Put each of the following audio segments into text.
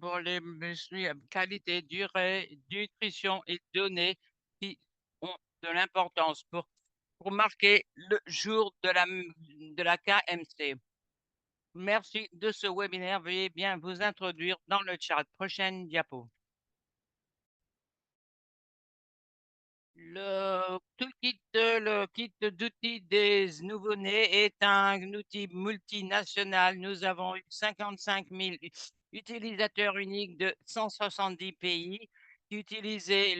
pour les mesures qualité, durée, nutrition et données qui ont de l'importance pour marquer le jour de la KMC. Merci de ce webinaire. Veuillez bien vous introduire dans le chat. Prochaine diapo. Le kit d'outils des nouveau-nés est un outil multinational. Nous avons eu 55 000 utilisateurs uniques de 170 pays qui utilisaient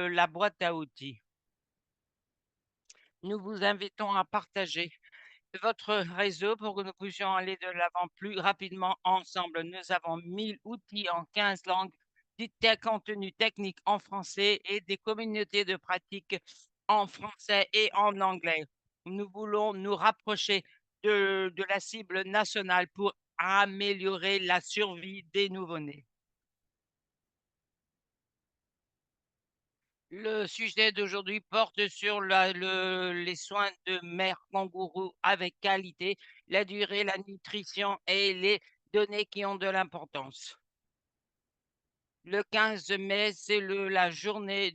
la boîte à outils. Nous vous invitons à partager votre réseau pour que nous puissions aller de l'avant plus rapidement ensemble. Nous avons 1000 outils en 15 langues, du contenu technique en français et des communautés de pratique en français et en anglais. Nous voulons nous rapprocher de la cible nationale pour améliorer la survie des nouveau-nés. Le sujet d'aujourd'hui porte sur les soins de mère kangourou avec qualité, la durée, la nutrition et les données qui ont de l'importance. Le 15 mai, c'est la journée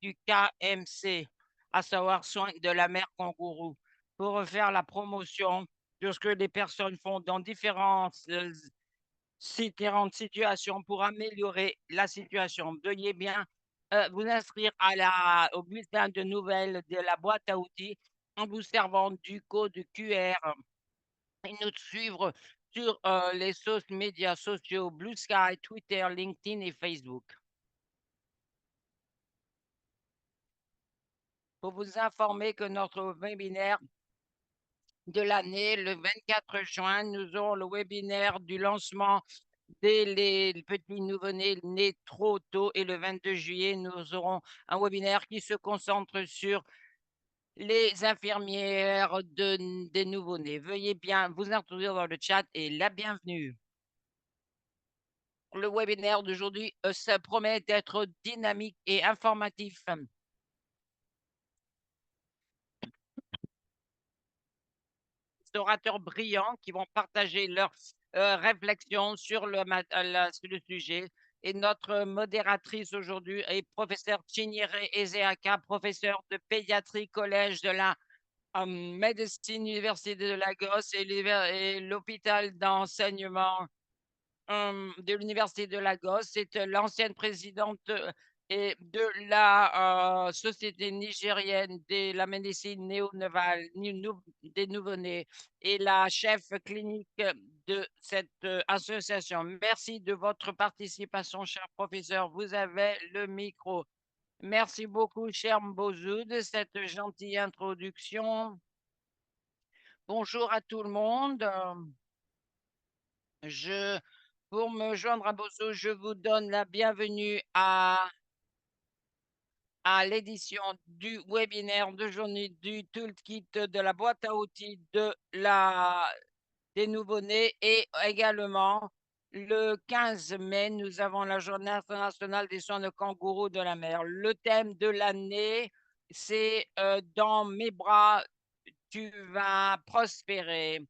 du KMC, à savoir soins de la mère kangourou, pour faire la promotion de ce que les personnes font dans différentes situations pour améliorer la situation. Veuillez bien vous inscrire au bulletin de nouvelles de la boîte à outils en vous servant du code QR et nous suivre sur les médias sociaux Blue Sky, Twitter, LinkedIn et Facebook. Pour vous informer que notre webinaire de l'année, le 24 juin, nous aurons le webinaire du lancement les petits nouveau-nés nés trop tôt et le 22 juillet, nous aurons un webinaire qui se concentre sur les infirmières des nouveau-nés. Veuillez bien vous introduire dans le chat et la bienvenue. Le webinaire d'aujourd'hui ça promet d'être dynamique et informatif. Des orateurs brillants qui vont partager leurs réflexions sur sur le sujet. Et notre modératrice aujourd'hui est professeur Chinyere Ezeaka, professeur de pédiatrie collège de la médecine Université de Lagos et l'hôpital d'enseignement de l'Université de Lagos. C'est l'ancienne présidente et de la Société nigérienne de la médecine néonatale des nouveau-nés et la chef clinique de cette association. Merci de votre participation, cher professeur. Vous avez le micro. Merci beaucoup, cher Mbozou, de cette gentille introduction. Bonjour à tout le monde. Pour me joindre à Bozo, je vous donne la bienvenue à l'édition du webinaire d'aujourd'hui du toolkit de la boîte à outils des nouveau-nés et également le 15 mai, nous avons la journée internationale des soins de kangourous de la mer. Le thème de l'année, c'est dans mes bras, tu vas prospérer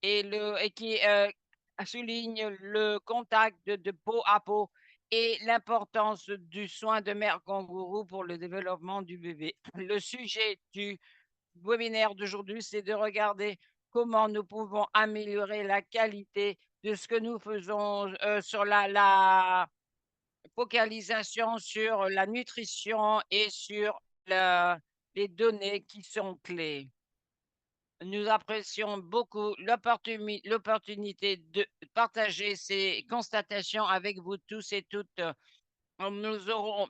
et qui souligne le contact de peau à peau et l'importance du soin de mère kangourou pour le développement du bébé. Le sujet du webinaire d'aujourd'hui, c'est de regarder comment nous pouvons améliorer la qualité de ce que nous faisons sur la focalisation sur la nutrition et sur les données qui sont clés. Nous apprécions beaucoup l'opportunité de partager ces constatations avec vous tous et toutes. Nous aurons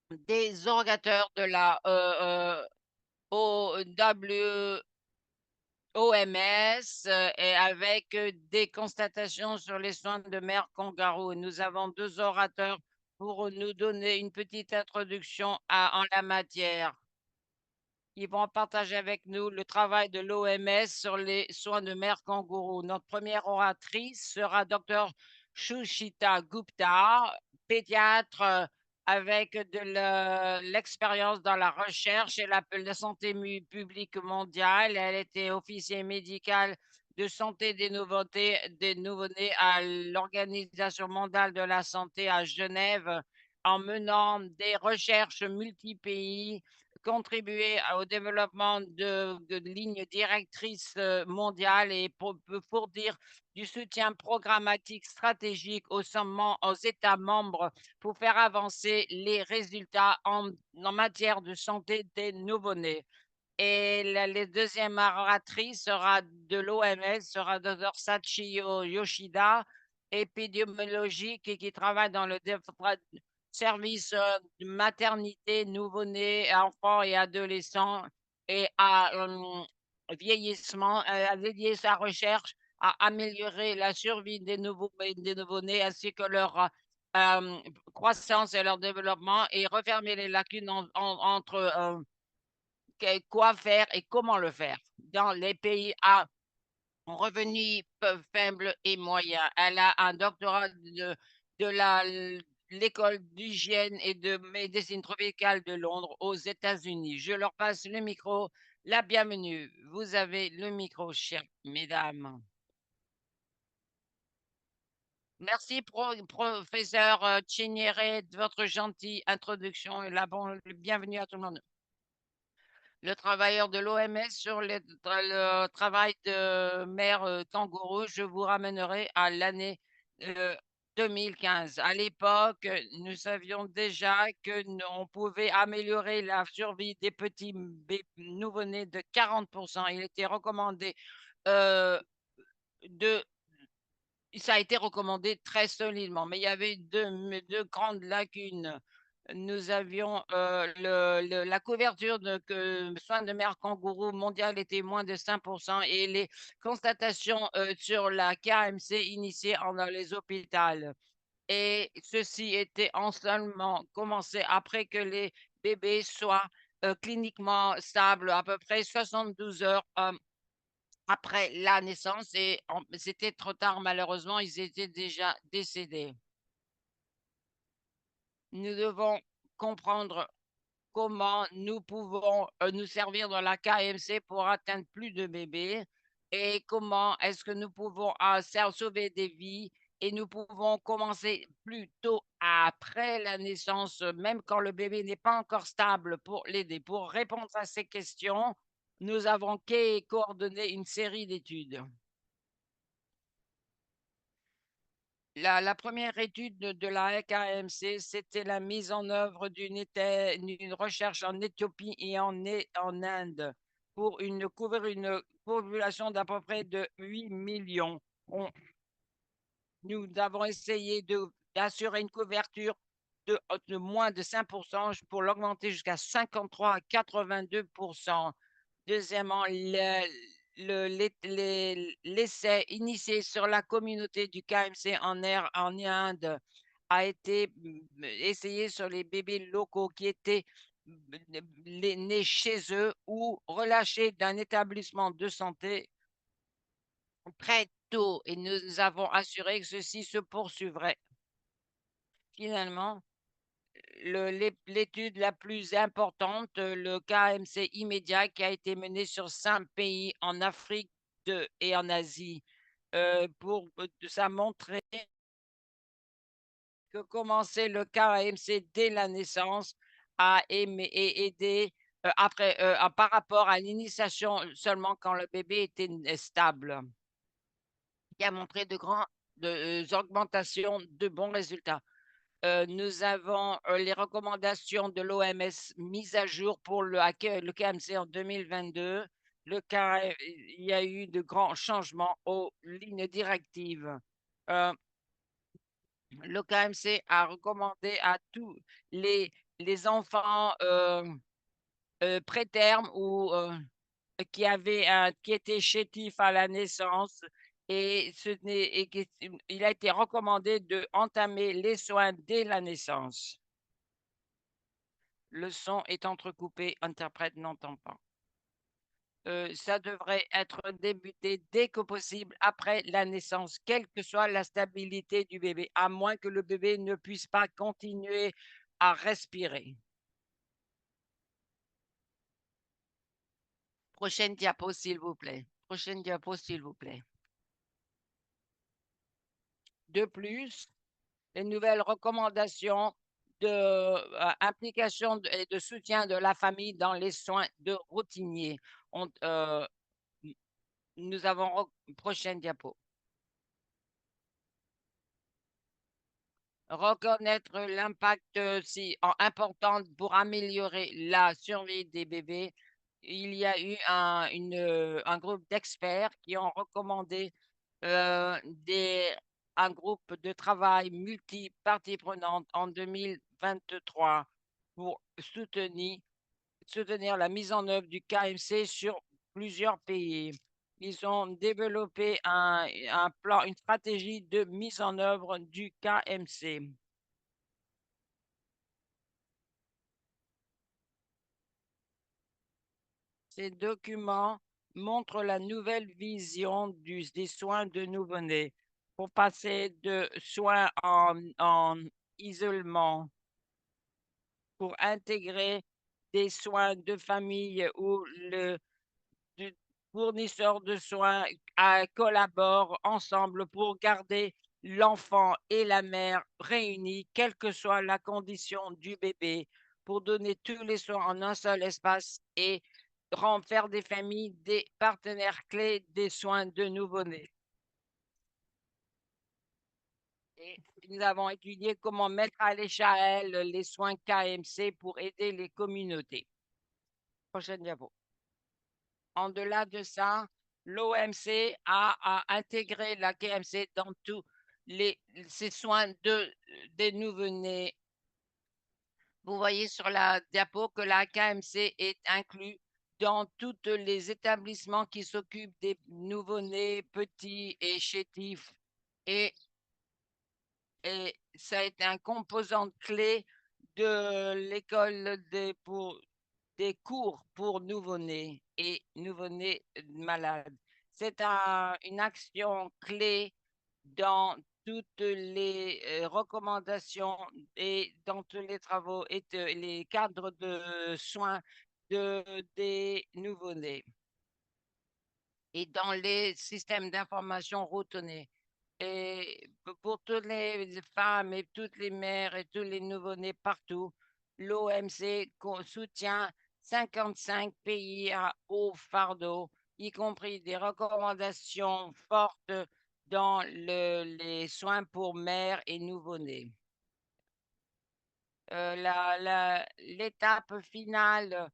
des orateurs de la OMS et avec des constatations sur les soins de mère kangourou. Nous avons deux orateurs pour nous donner une petite introduction en la matière. Ils vont partager avec nous le travail de l'OMS sur les soins de mère kangourou. Notre première oratrice sera Dr Shushita Gupta, pédiatre avec de l'expérience dans la recherche et la santé publique mondiale. Elle était officier médicale de santé des nouveau-nés à l'Organisation mondiale de la santé à Genève en menant des recherches multi-pays, contribuer au développement de lignes directrices mondiales et pour dire du soutien programmatique stratégique aux États membres pour faire avancer les résultats en matière de santé des nouveau-nés. Et la deuxième oratrice sera de l'OMS, sera Dr Sachio Yoshida, épidémiologique et qui travaille dans le service de maternité, nouveau-nés, enfants et adolescents et à vieillissement, a dédié sa recherche à améliorer la survie des nouveau-nés ainsi que leur croissance et leur développement et refermer les lacunes entre quoi faire et comment le faire dans les pays à revenus faibles et moyens. Elle a un doctorat de l'école d'hygiène et de médecine tropicale de Londres aux États-Unis. Je leur passe le micro. La bienvenue. Vous avez le micro, chères mesdames. Merci, professeur Chigneret, de votre gentille introduction et bienvenue à tout le monde. Le travailleur de l'OMS sur le travail de mère kangourou, je vous ramènerai à l'année euh, 2015. À l'époque, nous savions déjà que on pouvait améliorer la survie des petits nouveau-nés de 40%. Il était recommandé euh, de ça a été recommandé très solidement, mais il y avait deux grandes lacunes. Nous avions la couverture de soins de mère kangourou mondiale était moins de 5% et les constatations sur la KMC initiées dans les hôpitaux. Et ceci était en seulement commencé après que les bébés soient cliniquement stables, à peu près 72 heures après la naissance et c'était trop tard malheureusement, ils étaient déjà décédés. Nous devons comprendre comment nous pouvons nous servir de la KMC pour atteindre plus de bébés et comment est-ce que nous pouvons sauver des vies et nous pouvons commencer plus tôt après la naissance, même quand le bébé n'est pas encore stable pour l'aider. Pour répondre à ces questions, nous avons coordonné une série d'études. La première étude de la KMC, c'était la mise en œuvre d'une recherche en Éthiopie et en Inde pour couvrir une population d'à peu près de 8 millions. Nous avons essayé d'assurer une couverture de moins de 5% pour l'augmenter jusqu'à 53 à 82%. Deuxièmement, l'essai initié sur la communauté du KMC en Inde a été essayé sur les bébés locaux qui étaient nés chez eux ou relâchés d'un établissement de santé très tôt et nous avons assuré que ceci se poursuivrait. Finalement, l'étude la plus importante, le KMC immédiat qui a été mené sur 5 pays en Afrique et en Asie, ça a montré que commencer le KMC dès la naissance a aidé par rapport à l'initiation seulement quand le bébé était stable, qui a montré de grandes augmentations de bons résultats. Nous avons les recommandations de l'OMS mises à jour pour le KMC en 2022. Il y a eu de grands changements aux lignes directives. Euh, le KMC a recommandé à tous les enfants prétermes ou qui étaient chétifs à la naissance il a été recommandé d'entamer les soins dès la naissance. Le son est entrecoupé, interprète n'entend pas. Ça devrait être débuté dès que possible après la naissance, quelle que soit la stabilité du bébé, à moins que le bébé ne puisse pas continuer à respirer. Prochaine diapo, s'il vous plaît. Prochaine diapo, s'il vous plaît. De plus, les nouvelles recommandations de implication et de soutien de la famille dans les soins de routiniers. Nous avons prochaine diapo. Reconnaître l'impact si important pour améliorer la survie des bébés. Il y a eu un groupe d'experts qui ont recommandé des, un groupe de travail multi-parties prenantes en 2023 pour soutenir la mise en œuvre du KMC sur plusieurs pays. Ils ont développé un plan, une stratégie de mise en œuvre du KMC. Ces documents montrent la nouvelle vision des soins de nouveau-nés pour passer de soins en isolement pour intégrer des soins de famille où le du fournisseur de soins collaborent ensemble pour garder l'enfant et la mère réunis, quelle que soit la condition du bébé, pour donner tous les soins en un seul espace et faire des familles des partenaires clés des soins de nouveau-nés. Et nous avons étudié comment mettre à l'échelle les soins KMC pour aider les communautés. Prochaine diapo. En-delà de ça, l'OMC a intégré la KMC dans tous ces soins des nouveau-nés. Vous voyez sur la diapo que la KMC est inclus dans tous les établissements qui s'occupent des nouveau-nés, petits et chétifs. Et, et ça a été un composant clé de l'école des cours pour nouveau-nés et nouveau-nés malades. C'est une action clé dans toutes les recommandations et dans tous les travaux et les cadres de soins des nouveau-nés et dans les systèmes d'information routiniers. Et pour toutes les femmes et toutes les mères et tous les nouveau-nés partout, l'OMC soutient 55 pays à haut fardeau, y compris des recommandations fortes dans les soins pour mères et nouveau-nés. L'étape finale,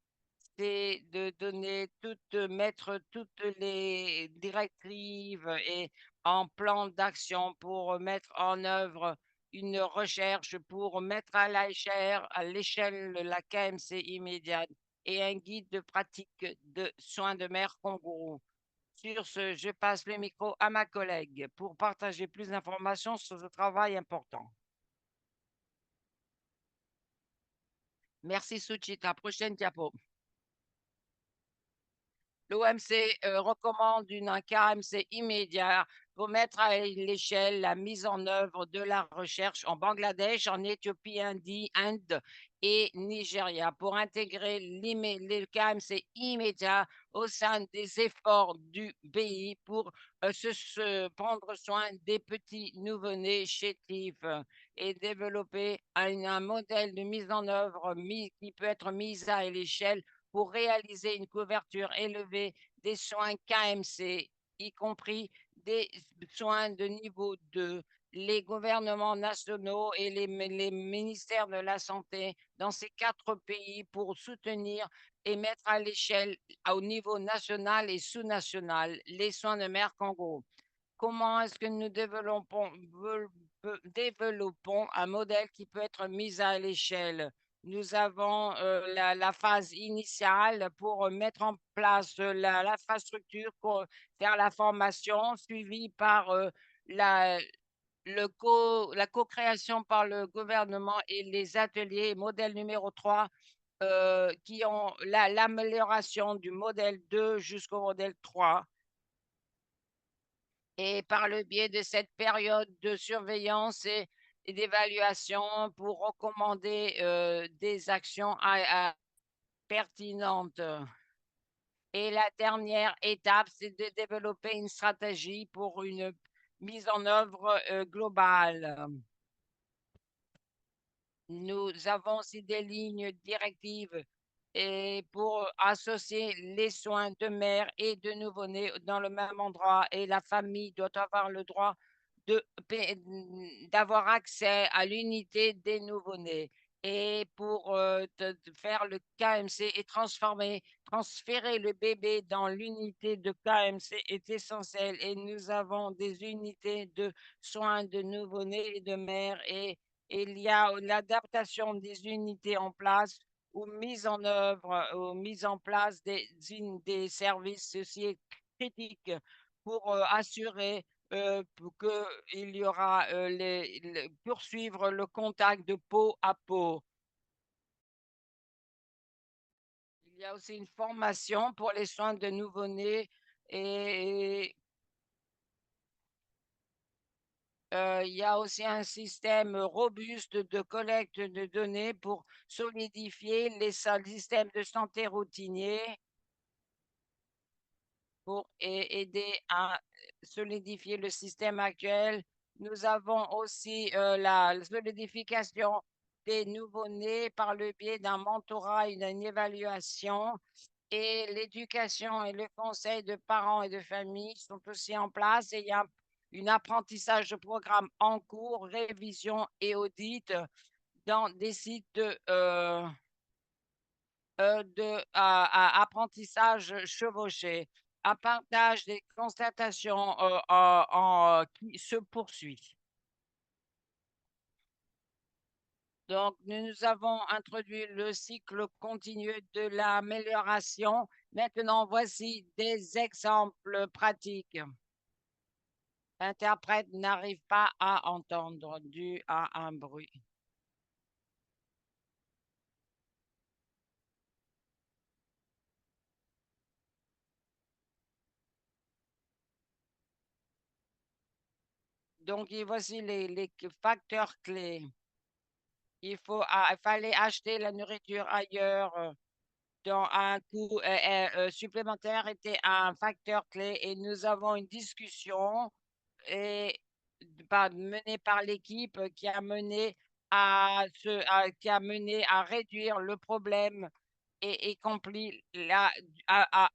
c'est de mettre toutes les directives et en plan d'action pour mettre en œuvre une recherche pour mettre à l'échelle la KMC immédiate et un guide de pratique de soins de mère kangourou. Sur ce, je passe le micro à ma collègue pour partager plus d'informations sur ce travail important. Merci Suchita. Prochaine diapo. L'OMC recommande un KMC immédiat pour mettre à l'échelle la mise en œuvre de la recherche en Bangladesh, en Éthiopie, Inde et Nigeria pour intégrer les KMC immédiats au sein des efforts du pays pour se prendre soin des petits nouveau-nés chétifs et développer un modèle de mise en œuvre qui peut être mis à l'échelle pour réaliser une couverture élevée des soins KMC, y compris des soins de niveau 2. Les gouvernements nationaux et les ministères de la Santé dans ces 4 pays pour soutenir et mettre à l'échelle au niveau national et sous-national les soins de mère kangourou. Comment est-ce que nous développons un modèle qui peut être mis à l'échelle? Nous avons la phase initiale pour mettre en place l'infrastructure pour faire la formation, suivie par la, la co-création par le gouvernement et les ateliers. Modèle numéro 3, qui ont l'amélioration du modèle 2 jusqu'au modèle 3. Et par le biais de cette période de surveillance et d'évaluation pour recommander des actions pertinentes. Et la dernière étape, c'est de développer une stratégie pour une mise en œuvre globale. Nous avons aussi des lignes directives et pour associer les soins de mère et de nouveau-né dans le même endroit et la famille doit avoir le droit de d'avoir accès à l'unité des nouveau-nés. Et pour de faire le KMC et transférer le bébé dans l'unité de KMC est essentiel. Et nous avons des unités de soins de nouveau-nés et de mère et il y a l'adaptation des unités en place ou mise en œuvre ou mise en place des services ceci critiques pour assurer qu'il y aura poursuivre le contact de peau à peau. Il y a aussi une formation pour les soins de nouveau-nés et il y a aussi un système robuste de collecte de données pour solidifier les systèmes de santé routiniers pour aider à solidifier le système actuel. Nous avons aussi la solidification des nouveau-nés par le biais d'un mentorat et d'une évaluation. Et l'éducation et le conseil de parents et de famille sont aussi en place. Et il y a un apprentissage de programme en cours, révision et audit dans des sites de apprentissage chevauché, un partage des constatations qui se poursuit. Donc, nous avons introduit le cycle continu de l'amélioration. Maintenant, voici des exemples pratiques. L'interprète n'arrive pas à entendre dû à un bruit. Donc, et voici les facteurs clés. Il fallait acheter la nourriture ailleurs dans un coût supplémentaire était un facteur clé et nous avons une discussion et, menée par l'équipe qui a mené à réduire le problème et compris à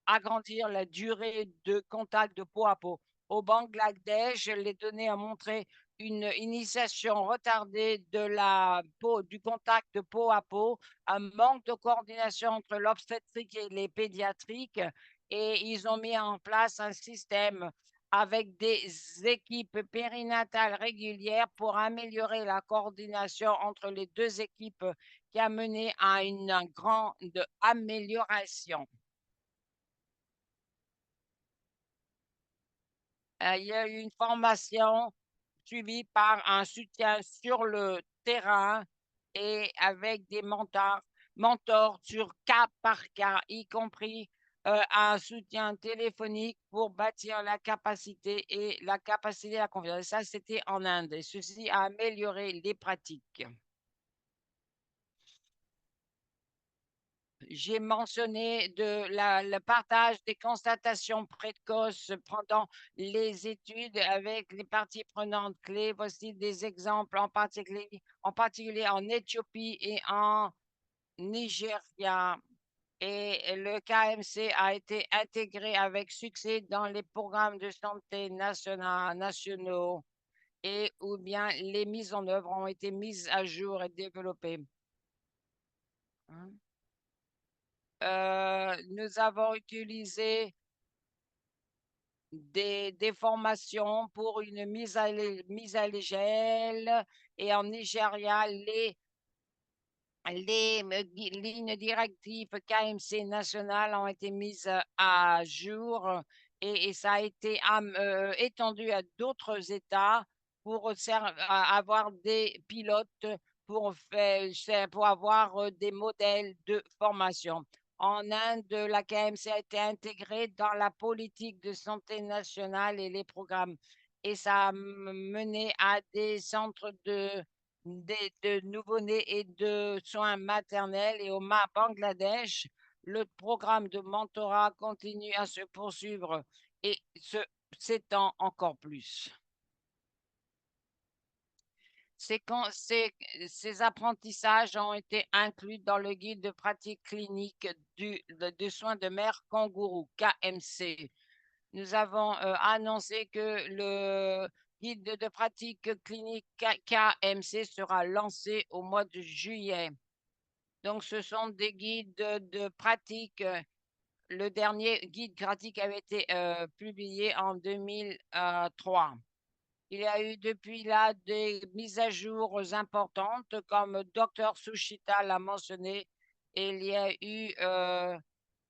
agrandir la durée de contact de peau à peau. Au Bangladesh, les données ont montré une initiation retardée du contact de peau à peau, un manque de coordination entre l'obstétrique et les pédiatriques, et ils ont mis en place un système avec des équipes périnatales régulières pour améliorer la coordination entre les deux équipes qui a mené à une grande amélioration. Il y a eu une formation suivie par un soutien sur le terrain et avec des mentors sur cas par cas, y compris un soutien téléphonique pour bâtir la capacité et la confiance. Ça, c'était en Inde. Et ceci a amélioré les pratiques. J'ai mentionné le partage des constatations précoces pendant les études avec les parties prenantes clés. Voici des exemples en particulier en Éthiopie et en Nigeria. Et le KMC a été intégré avec succès dans les programmes de santé nationaux et ou bien les mises en œuvre ont été mises à jour et développées. Hein? Nous avons utilisé des formations pour une mise à l'échelle et en Nigeria, les lignes directives KMC nationales ont été mises à jour et ça a été étendu à d'autres États pour avoir des pilotes pour avoir des modèles de formation. En Inde, la KMC a été intégrée dans la politique de santé nationale et les programmes. Et ça a mené à des centres de nouveau-nés et de soins maternels. Et au Bangladesh, Le programme de mentorat continue à se poursuivre et s'étend encore plus. Ces apprentissages ont été inclus dans le guide de pratique clinique de soins de mère kangourou, KMC. Nous avons annoncé que le guide de pratique clinique KMC sera lancé au mois de juillet. Donc, ce sont des guides de pratique. Le dernier guide pratique avait été publié en 2003. Il y a eu depuis là des mises à jour importantes, comme Dr Sushita l'a mentionné, et il y a eu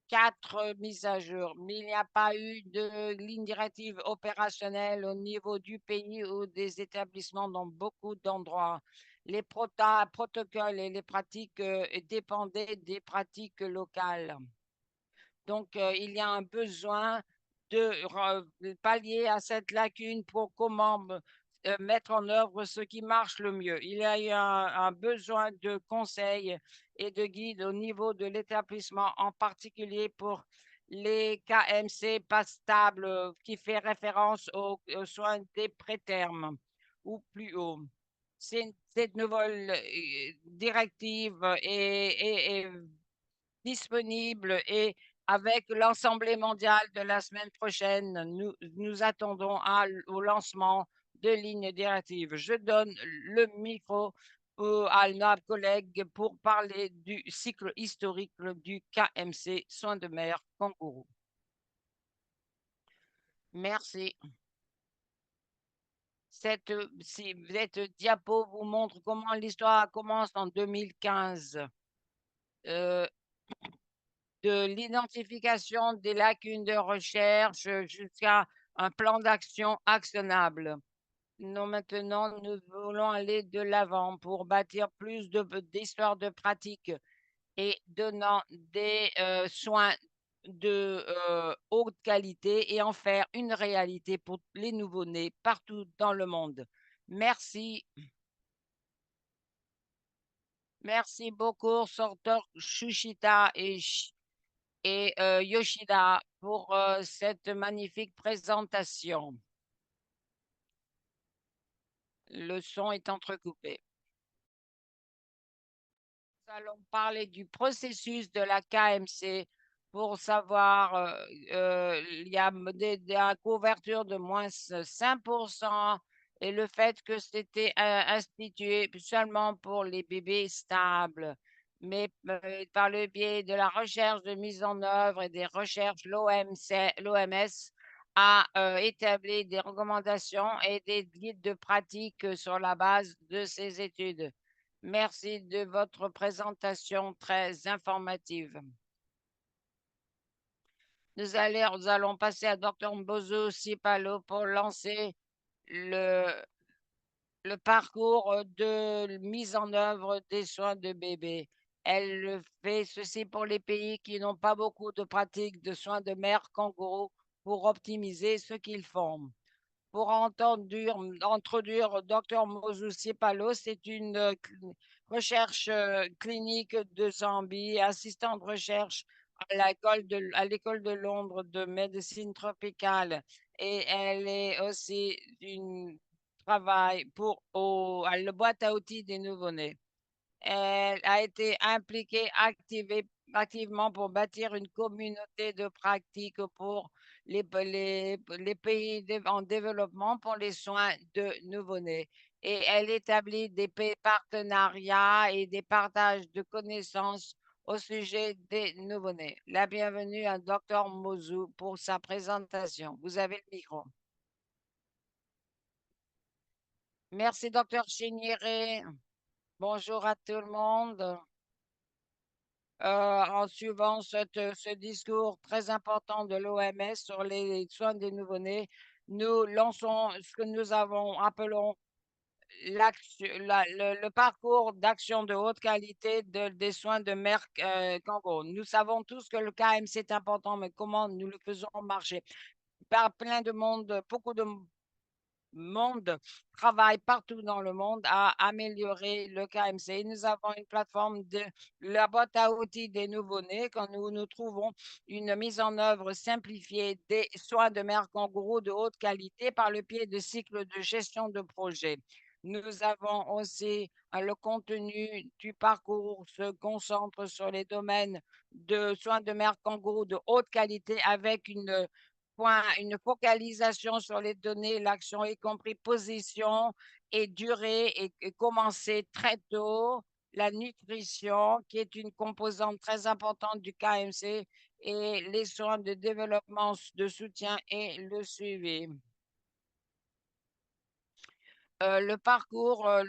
4 mises à jour, mais il n'y a pas eu de ligne directive opérationnelle au niveau du pays ou des établissements dans beaucoup d'endroits. Les protocoles et les pratiques dépendaient des pratiques locales. Donc, il y a un besoin de pallier à cette lacune pour comment mettre en œuvre ce qui marche le mieux. Il y a eu un besoin de conseils et de guides au niveau de l'établissement, en particulier pour les KMC pas stables, qui fait référence aux soins des prétermes ou plus haut. Cette nouvelle directive est disponible et avec l'Assemblée mondiale de la semaine prochaine, nous attendons au lancement de lignes directives. Je donne le micro à notre collègue pour parler du cycle historique du KMC Soins de mère kangourou. Merci. Cette diapo vous montre comment l'histoire commence en 2015. De l'identification des lacunes de recherche jusqu'à un plan d'action actionnable. Maintenant, nous voulons aller de l'avant pour bâtir plus d'histoires de pratique et donnant des soins de haute qualité et en faire une réalité pour les nouveau-nés partout dans le monde. Merci. Merci beaucoup, Sortor Shushita et Yoshida pour cette magnifique présentation. Le son est entrecoupé. Nous allons parler du processus de la KMC pour savoir, il y a des couverture de moins 5% et le fait que c'était institué seulement pour les bébés stables. Mais par le biais de la recherche de mise en œuvre et des recherches, l'OMS a établi des recommandations et des guides de pratique sur la base de ces études. Merci de votre présentation très informative. Nous allons passer à Dr Mbozo Sipalo pour lancer le parcours de mise en œuvre des soins de bébé. Elle fait ceci pour les pays qui n'ont pas beaucoup de pratiques de soins de mère kangourou pour optimiser ce qu'ils font. Pour introduire Dr Mbozo Sipalo, c'est une recherche clinique de Zambie, assistant de recherche à l'école de Londres de médecine tropicale. Et elle est aussi une travail pour la boîte à outils des nouveau-nés. Elle a été impliquée activement pour bâtir une communauté de pratique pour les pays en développement pour les soins de nouveau-nés. Et elle établit des partenariats et des partages de connaissances au sujet des nouveau-nés. La bienvenue à Dr Mozou pour sa présentation. Vous avez le micro. Merci, Dr Chiniere. Bonjour à tout le monde. En suivant ce discours très important de l'OMS sur les soins des nouveau-nés, nous lançons ce que nous appelons le parcours d'action de haute qualité des soins de Merck Congo. Nous savons tous que le KMC est important, mais comment nous le faisons marcher? Par plein de monde, beaucoup de monde travaille partout dans le monde à améliorer le KMC. Nous avons une plateforme de la boîte à outils des nouveau-nés quand nous trouvons une mise en œuvre simplifiée des soins de mère kangourou de haute qualité par le biais de cycles de gestion de projet. Nous avons aussi le contenu du parcours se concentre sur les domaines de soins de mère kangourou de haute qualité avec une focalisation sur les données, l'action, y compris position et durée, et commencer très tôt. La nutrition, qui est une composante très importante du KMC, et les soins de développement, de soutien et le suivi. Le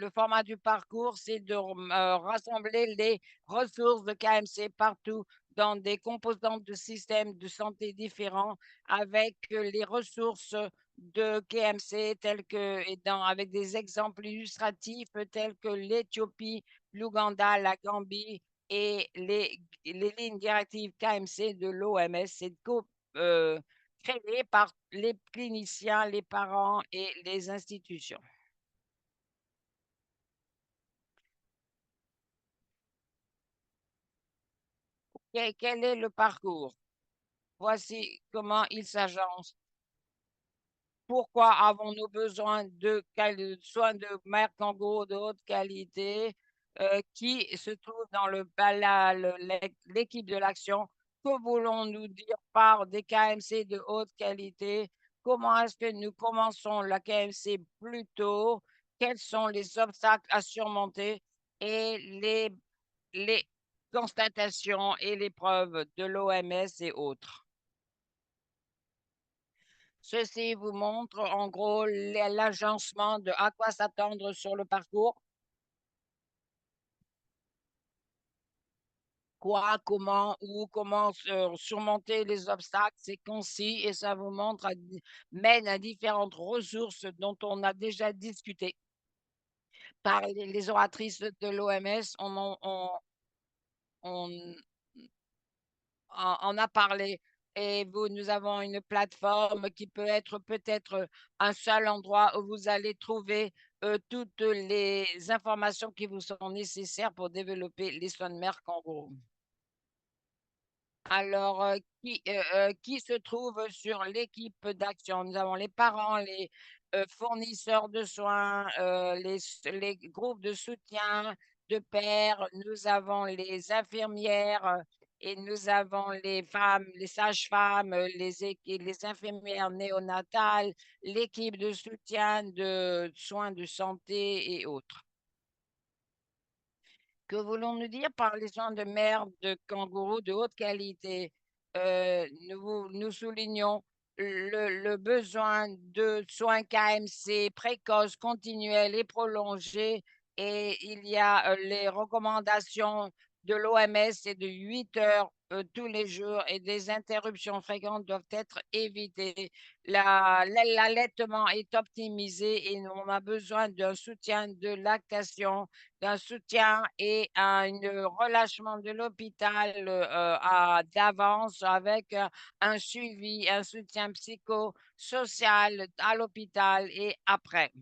format du parcours, c'est de rassembler les ressources de KMC partout dans des composantes de systèmes de santé différents avec les ressources de KMC avec des exemples illustratifs tels que l'Éthiopie, l'Ouganda, la Gambie et les lignes directives KMC de l'OMS. Euh, créé par les cliniciens, les parents et les institutions. Quel est le parcours? Voici comment il s'agence. Pourquoi avons-nous besoin de soins de mère kangourou de haute qualité qui se trouve dans l'équipe de l'action? Que voulons-nous dire par des KMC de haute qualité? Comment est-ce que nous commençons la KMC plus tôt? Quels sont les obstacles à surmonter et les constatations et les preuves de l'OMS et autres? Ceci vous montre en gros l'agencement de à quoi s'attendre sur le parcours, quoi, comment, où, comment surmonter les obstacles. C'est concis et ça vous mène à différentes ressources dont on a déjà discuté par les oratrices de l'OMS. On en a parlé. Et nous avons une plateforme qui peut être peut-être un seul endroit où vous allez trouver toutes les informations qui vous sont nécessaires pour développer les soins de mère kangourou. Alors, qui se trouve sur l'équipe d'action? Nous avons les parents, les fournisseurs de soins, les groupes de soutien de pairs, nous avons les infirmières et nous avons les femmes, les sages-femmes, les infirmières néonatales, l'équipe de soutien de soins de santé et autres. Que voulons-nous dire par les soins de mère de kangourou de haute qualité? Nous soulignons le besoin de soins KMC précoces, continuels et prolongés. Et il y a les recommandations de l'OMS, c'est de 8 heures tous les jours et des interruptions fréquentes doivent être évitées. L'allaitement est optimisé et on a besoin d'un soutien de lactation, d'un soutien et un relâchement de l'hôpital d'avance avec un suivi, un soutien psychosocial à l'hôpital et après.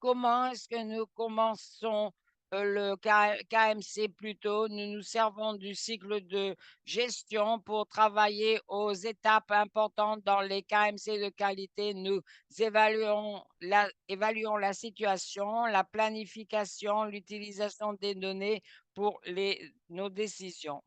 Comment est-ce que nous commençons le KMC plus tôt? Nous nous servons du cycle de gestion pour travailler aux étapes importantes dans les KMC de qualité. Nous évaluons la situation, la planification, l'utilisation des données pour nos décisions.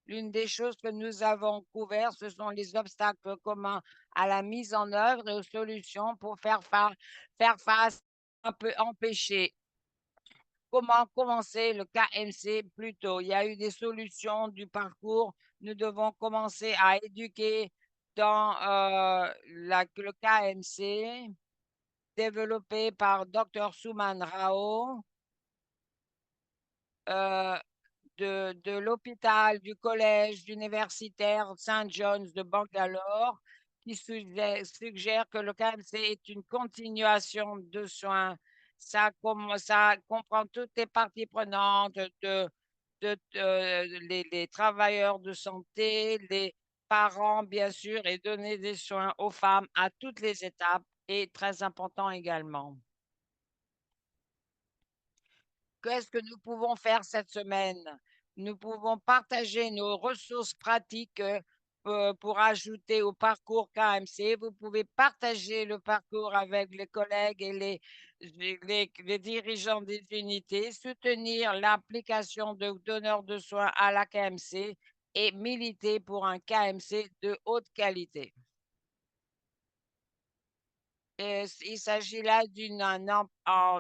L'une des choses que nous avons couvertes, ce sont les obstacles communs à la mise en œuvre et aux solutions pour faire face, un peu empêcher. Comment commencer le KMC plus tôt? Il y a eu des solutions du parcours. Nous devons commencer à éduquer dans le KMC développé par Dr. Souman Rao. Euh, de l'hôpital, du collège universitaire Saint John's de Bangalore, qui suggère que le KMC est une continuation de soins. Ça comprend toutes les parties prenantes les travailleurs de santé, les parents, bien sûr, et donner des soins aux femmes à toutes les étapes est très important également. Qu'est-ce que nous pouvons faire cette semaine? Nous pouvons partager nos ressources pratiques pour ajouter au parcours KMC. Vous pouvez partager le parcours avec les collègues et les dirigeants des unités, soutenir l'application de donneurs de soins à la KMC et militer pour un KMC de haute qualité. Il s'agit là d'un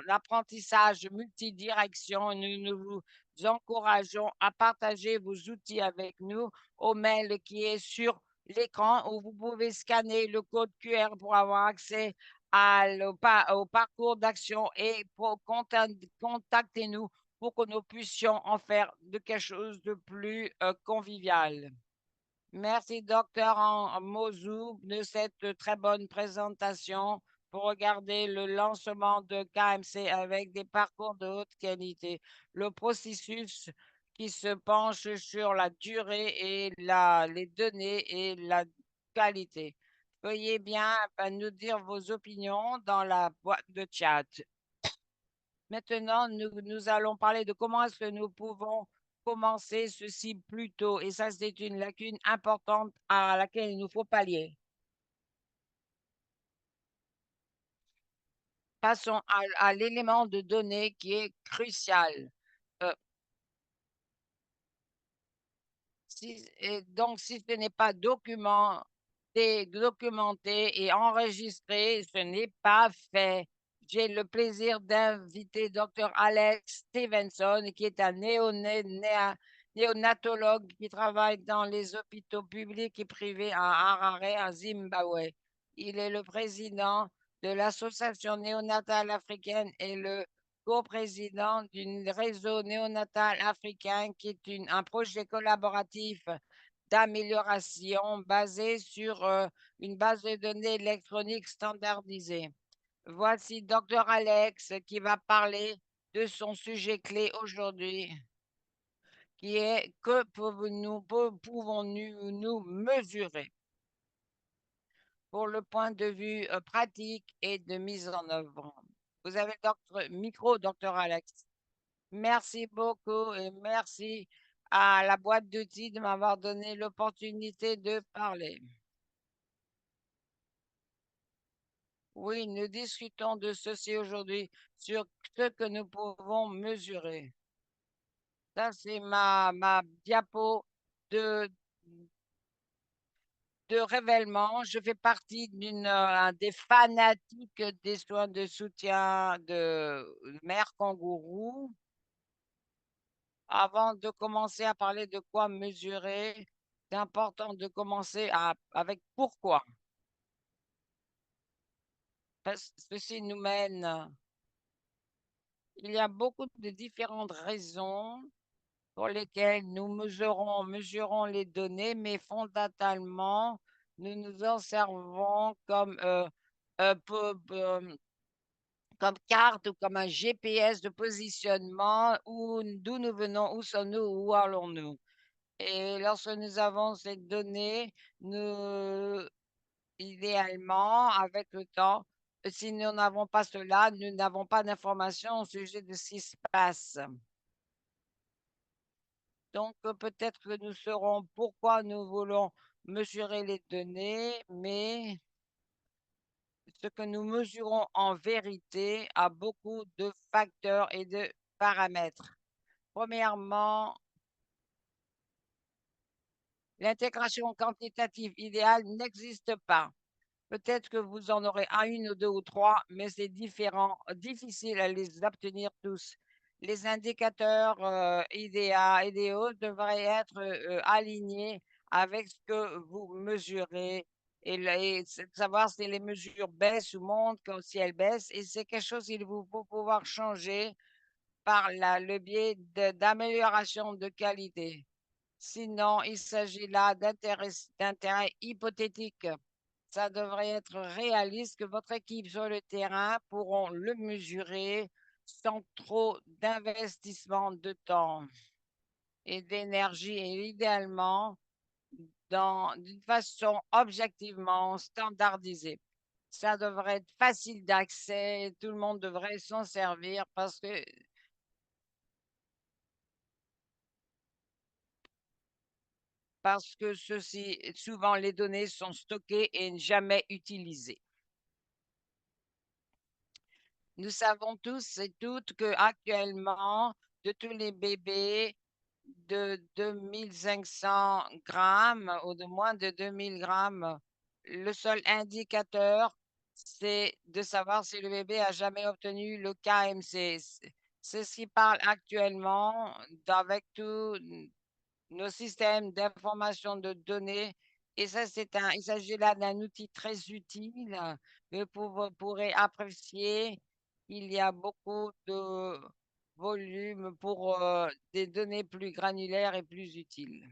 apprentissage multidirection. Nous vous encourageons à partager vos outils avec nous au mail qui est sur l'écran où vous pouvez scanner le code QR pour avoir accès au parcours d'action et contactez-nous pour que nous puissions en faire de quelque chose de plus convivial. Merci, docteur Mozou, de cette très bonne présentation pour regarder le lancement de KMC avec des parcours de haute qualité. Le processus qui se penche sur la durée et les données et la qualité. Veuillez bien nous dire vos opinions dans la boîte de chat. Maintenant, nous allons parler de comment est-ce que nous pouvons commencer ceci plus tôt. Et ça, c'est une lacune importante à laquelle il nous faut pallier. Passons à l'élément de données qui est crucial. Euh, donc, si ce n'est pas documenté et enregistré, ce n'est pas fait. J'ai le plaisir d'inviter Dr. Alex Stevenson, qui est un néonatologue qui travaille dans les hôpitaux publics et privés à Harare, à Zimbabwe. Il est le président de l'Association néonatale africaine et le coprésident d'un réseau néonatal africain qui est un projet collaboratif d'amélioration basé sur une base de données électronique standardisée. Voici Dr. Alex qui va parler de son sujet clé aujourd'hui, qui est que pouvons-nous nous mesurer pour le point de vue pratique et de mise en œuvre. Vous avez le micro, Dr. Alex. Merci beaucoup et merci à la boîte d'outils de m'avoir donné l'opportunité de parler. Oui, nous discutons de ceci aujourd'hui sur ce que nous pouvons mesurer. Ça, c'est ma diapo de, de révèlement. Je fais partie des fanatiques des soins de soutien de mère kangourou. Avant de commencer à parler de quoi mesurer, c'est important de commencer avec pourquoi. Ceci nous mène. Il y a beaucoup de différentes raisons pour lesquelles nous mesurons les données, mais fondamentalement, nous nous en servons euh, peu- euh, comme carte ou comme un GPS de positionnement, d'où nous venons, où sommes-nous, où allons-nous. Et lorsque nous avons ces données, nous, idéalement, avec le temps, si nous n'avons pas cela, nous n'avons pas d'informations au sujet de ce qui se passe. Donc, peut-être que nous saurons pourquoi nous voulons mesurer les données, mais ce que nous mesurons en vérité a beaucoup de facteurs et de paramètres. Premièrement, l'intégration quantitative idéale n'existe pas. Peut-être que vous en aurez une ou deux ou trois, mais c'est difficile à les obtenir tous. Les indicateurs idéaux devraient être alignés avec ce que vous mesurez et savoir si les mesures baissent ou montent, quand si elles baissent. Et c'est quelque chose qu'il vous faut pouvoir changer par le biais d'amélioration de qualité. Sinon, il s'agit là d'intérêts hypothétiques. Ça devrait être réaliste que votre équipe sur le terrain pourront le mesurer sans trop d'investissement de temps. et d'énergie et idéalement d'une façon objectivement standardisée. Ça devrait être facile d'accès, tout le monde devrait s'en servir parce que ceci, souvent les données sont stockées et jamais utilisées. Nous savons tous et toutes que actuellement, de tous les bébés de 2500 grammes ou de moins de 2000 grammes, le seul indicateur, c'est de savoir si le bébé a jamais obtenu le KMC. C'est ce qui parle actuellement avec tous nos systèmes d'information de données. Et ça, il s'agit là d'un outil très utile que vous pourrez apprécier. Il y a beaucoup de volume pour des données plus granulaires et plus utiles.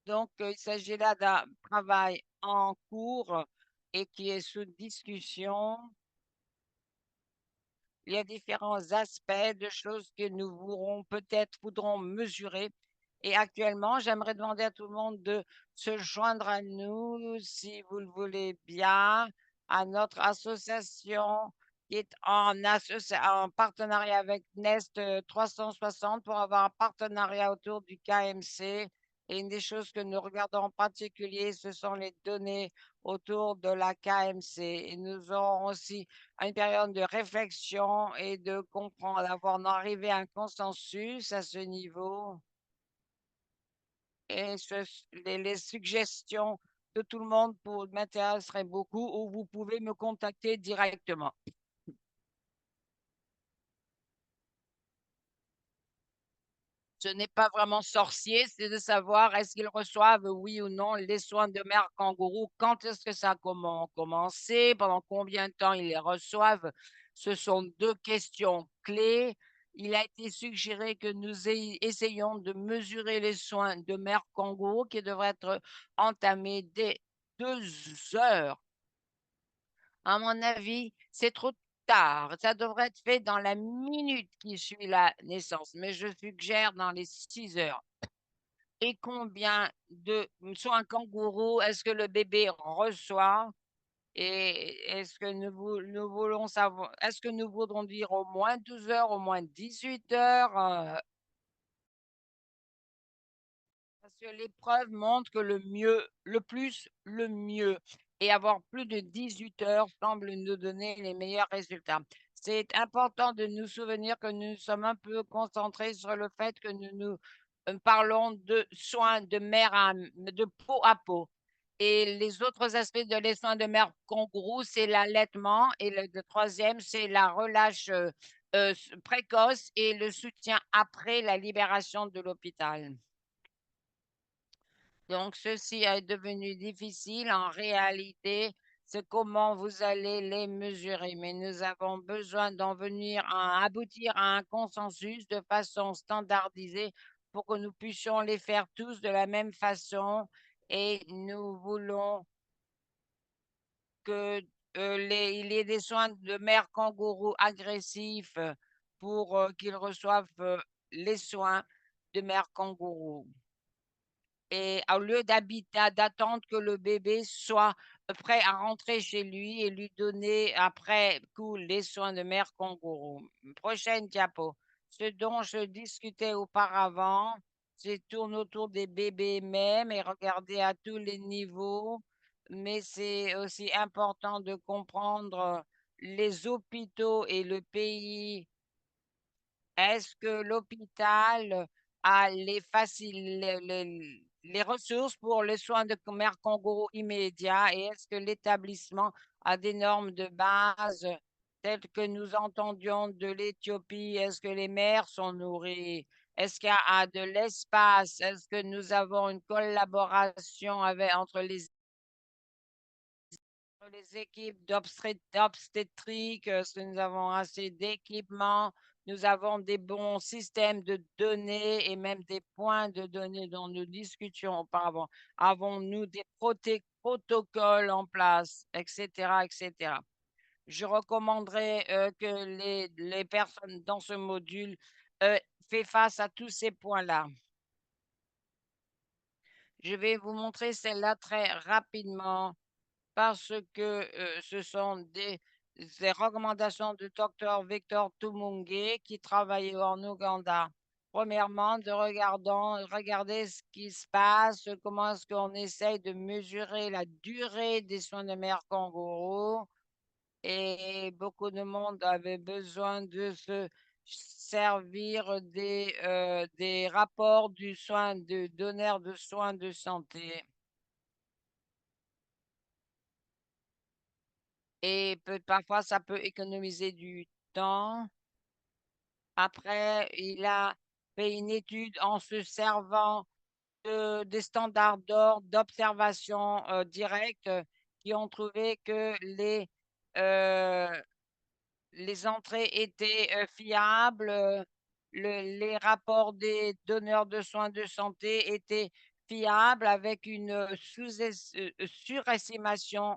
Donc, il s'agit là d'un travail en cours et qui est sous discussion. Il y a différents aspects de choses que nous voudrons peut-être voudrons mesurer. Et actuellement, j'aimerais demander à tout le monde de se joindre à nous, si vous le voulez bien, à notre association qui est en partenariat avec Nest 360 pour avoir un partenariat autour du KMC. Et une des choses que nous regardons en particulier, ce sont les données autour de la KMC. Et nous aurons aussi à une période de réflexion et de comprendre, d'avoir arrivé à un consensus à ce niveau. Et les suggestions de tout le monde m'intéresseraient beaucoup ou vous pouvez me contacter directement. Ce n'est pas vraiment sorcier, c'est de savoir est-ce qu'ils reçoivent, oui ou non, les soins de mère kangourou, quand est-ce que ça a commencé, pendant combien de temps ils les reçoivent. Ce sont deux questions clés. Il a été suggéré que nous essayions de mesurer les soins de mère kangourou qui devraient être entamés dès 2 heures. À mon avis, c'est trop tard. Ça devrait être fait dans la minute qui suit la naissance, mais je suggère dans les 6 heures. Et combien de soins kangourous est-ce que le bébé reçoit? Et est-ce que nous voulons savoir, est-ce que nous voudrons dire au moins 12 heures, au moins 18 heures? Parce que les preuves montrent que le mieux, le plus, le mieux, et avoir plus de 18 heures semble nous donner les meilleurs résultats. C'est important de nous souvenir que nous sommes un peu concentrés sur le fait que nous parlons de soins de mère de peau à peau. Et les autres aspects de les soins de mère kangourou, c'est l'allaitement et le troisième, c'est la relâche précoce et le soutien après la libération de l'hôpital. Donc, ceci est devenu difficile. En réalité, c'est comment vous allez les mesurer. Mais nous avons besoin d'en venir à aboutir à un consensus de façon standardisée pour que nous puissions les faire tous de la même façon. Et nous voulons que il y ait des soins de mère kangourou agressifs pour qu'ils reçoivent les soins de mère kangourou. Et au lieu d'attendre que le bébé soit prêt à rentrer chez lui et lui donner après coup les soins de mère kangourou. Prochaine diapo. Ce dont je discutais auparavant, c'est tourne autour des bébés même et regarder à tous les niveaux, mais c'est aussi important de comprendre les hôpitaux et le pays. Est-ce que l'hôpital a les ressources pour les soins de mère kangourou immédiats et est-ce que l'établissement a des normes de base telles que nous entendions de l'Éthiopie? Est-ce que les mères sont nourries? Est-ce qu'il y a de l'espace? Est-ce que nous avons une collaboration entre les équipes d'obstétrique? Est-ce que nous avons assez d'équipements? Nous avons des bons systèmes de données et même des points de données dont nous discutions auparavant. Avons-nous des protocoles en place, etc., etc. je recommanderais que les personnes dans ce module fassent face à tous ces points-là. Je vais vous montrer celle-là très rapidement parce que ce sont des recommandations du docteur Victor Tumunge qui travaille en Ouganda. Premièrement, regarder ce qui se passe, comment est-ce qu'on essaye de mesurer la durée des soins de mère kangourou. Et beaucoup de monde avait besoin de se servir des rapports du soin de donneurs de soins de santé. Et parfois, ça peut économiser du temps. Après, il a fait une étude en se servant des standards d'or d'observation directe qui ont trouvé que euh, les entrées étaient fiables, les rapports des donneurs de soins de santé étaient fiables avec une surestimation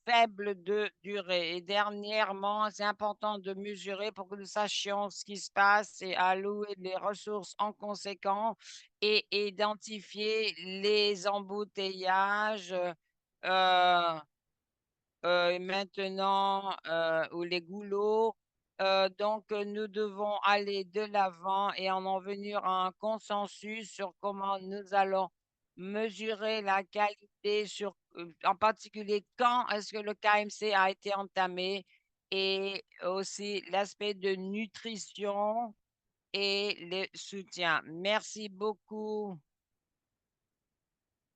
faible de durée. Et dernièrement, c'est important de mesurer pour que nous sachions ce qui se passe et allouer les ressources en conséquence et identifier les embouteillages. euh, Maintenant, ou les goulots. Donc, nous devons aller de l'avant et en venir à un consensus sur comment nous allons mesurer la qualité, en particulier quand est-ce que le KMC a été entamé et aussi l'aspect de nutrition et le soutien. Merci beaucoup.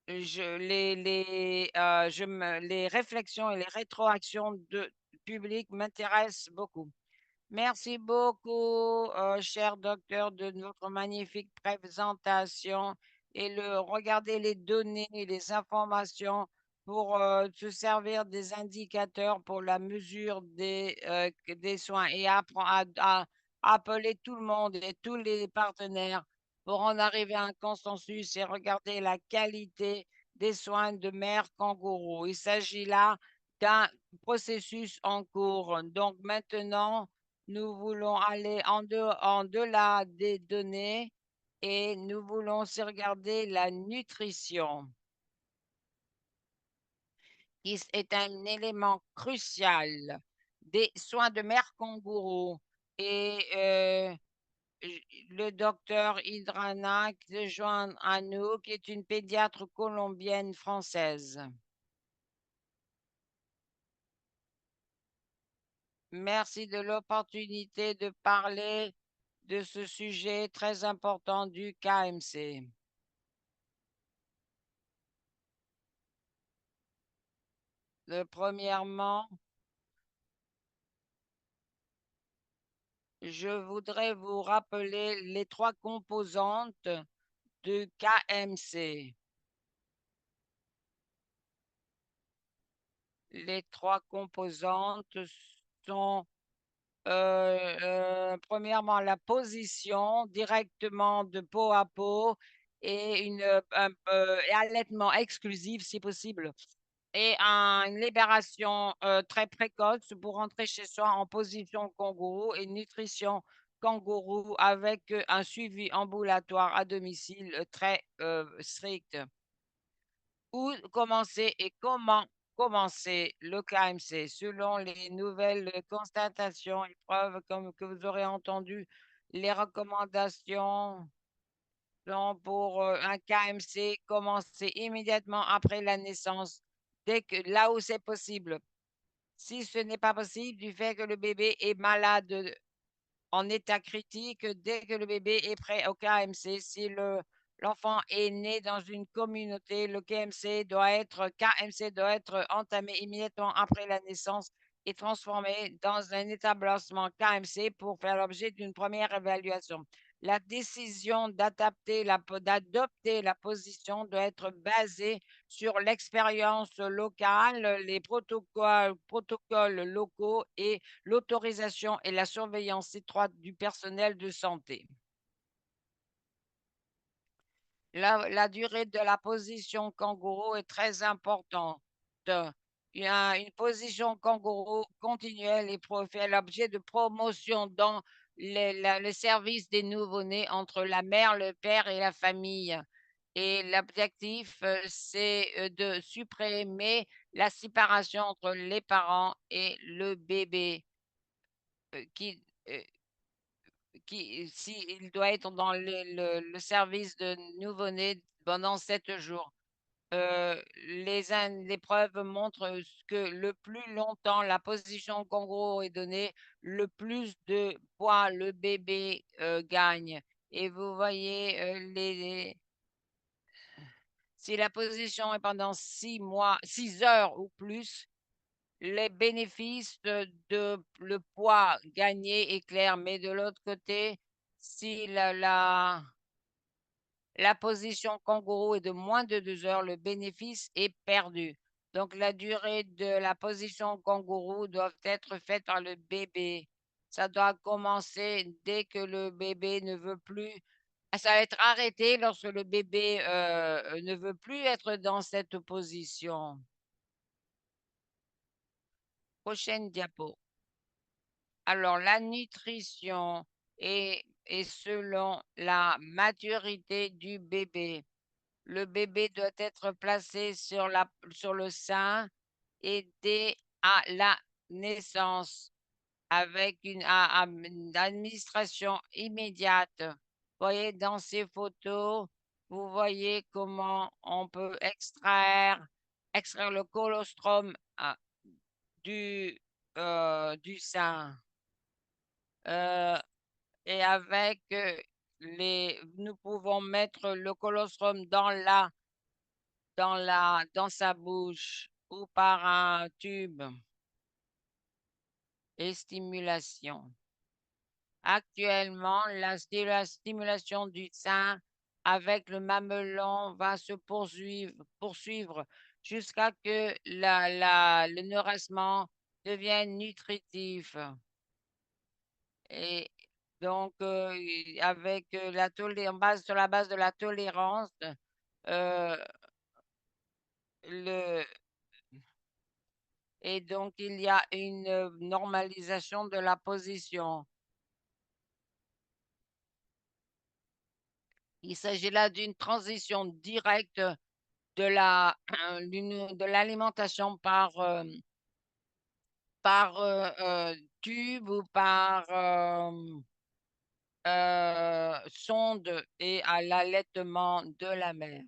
Les réflexions et les rétroactions de public m'intéressent beaucoup. Merci beaucoup, cher docteur, de notre magnifique présentation et regarder les données et les informations pour se servir des indicateurs pour la mesure des soins et à appeler tout le monde et tous les partenaires pour en arriver à un consensus et regarder la qualité des soins de mère kangourou. Il s'agit là d'un processus en cours. Donc maintenant, nous voulons aller en delà des données et nous voulons aussi regarder la nutrition, est un élément crucial des soins de mère kangourou. Et le docteur Hidrana qui se joint à nous, qui est une pédiatre colombienne française. Merci de l'opportunité de parler de ce sujet très important du KMC. Premièrement, je voudrais vous rappeler les trois composantes du KMC. Les trois composantes sont premièrement la position directement de peau à peau et et allaitement exclusif si possible et une libération très précoce pour rentrer chez soi en position kangourou et nutrition kangourou avec un suivi ambulatoire à domicile très strict. Où commencer et comment commencer le KMC selon les nouvelles constatations et preuves comme que vous aurez entendu, les recommandations sont pour un KMC commencer immédiatement après la naissance, dès que là où c'est possible. Si ce n'est pas possible, du fait que le bébé est malade en état critique, dès que le bébé est prêt au KMC, si l'enfant est né dans une communauté, le KMC doit être entamé immédiatement après la naissance et transformé dans un établissement KMC pour faire l'objet d'une première évaluation. La décision d'adopter la position doit être basée sur l'expérience locale, les protocoles locaux et l'autorisation et la surveillance étroite du personnel de santé. La durée de la position kangourou est très importante. une position kangourou continuelle et fait l'objet de promotion dans le service des nouveau-nés entre la mère, le père et la famille. Et l'objectif, c'est de supprimer la séparation entre les parents et le bébé euh, qui, euh, s'il doit être dans le service de nouveau-né pendant 7 jours. Les preuves montrent que le plus longtemps la position kangourou est donnée, le plus de poids le bébé gagne. Et vous voyez, si la position est pendant 6 mois, 6 heures ou plus, les bénéfices de le poids gagné est clair. Mais de l'autre côté, si la position kangourou est de moins de 2 heures, le bénéfice est perdu. Donc, la durée de la position kangourou doit être faite par le bébé. Ça doit commencer dès que le bébé ne veut plus. Ça va être arrêté lorsque le bébé ne veut plus être dans cette position. Prochaine diapo. Alors, la nutrition est selon la maturité du bébé. Le bébé doit être placé sur le sein et dès à la naissance avec une administration immédiate. Vous voyez dans ces photos, vous voyez comment on peut extraire le colostrum du, du sein. Euh, et avec nous pouvons mettre le colostrum dans sa bouche ou par un tube et stimulation. Actuellement, la stimulation du sein avec le mamelon va se poursuivre jusqu'à ce que le nourrissement devienne nutritif. Et donc, avec sur la base de la tolérance, euh, le, et donc il y a une normalisation de la position. Il s'agit là d'une transition directe de l'alimentation par tube ou par sonde et à l'allaitement de la mère.